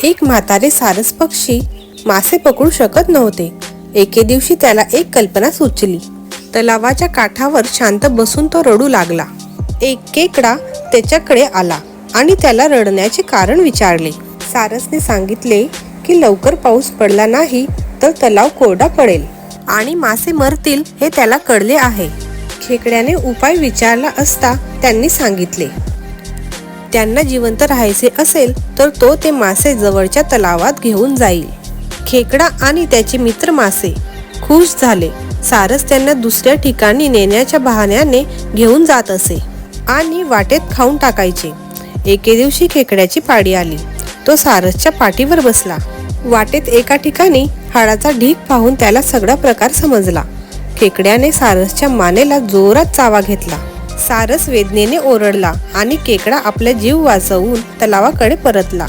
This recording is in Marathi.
एक म्हातारे सारस पक्षी मासे पकडू शकत नव्हते. एके दिवशी त्याला एक कल्पना सुचली. तलावाच्या काठावर शांत बसून तो रडू लागला. एक खेकडा त्याच्याकडे आला आणि त्याला रडण्याचे कारण विचारले. सारसने सांगितले की लवकर पाऊस पडला नाही तर तलाव कोरडा पडेल आणि मासे मरतील हे त्याला कळले आहे. खेकड्याने उपाय विचारला असता त्यांनी सांगितले, त्यांना जिवंत राहायचे असेल तर तो ते मासे जवळच्या तलावात घेऊन जाईल. खेकडा आणि त्याचे मित्र मासे खुश झाले. सारस त्यांना दुसऱ्या ठिकाणी नेण्याच्या बहाण्याने घेऊन जात असे आणि वाटेत खाऊन टाकायचे. एके दिवशी खेकड्याची पाळी आली. तो सारसच्या पाठीवर बसला. वाटेत एका ठिकाणी हाडाचा ढीग पाहून त्याला सगळा प्रकार समजला. खेकड्याने सारसच्या मानेला जोरात चावा घेतला. सारस वेदनेने ओरडला आणि खेकडा आपला जीव वाचवून तलावाकडे परतला.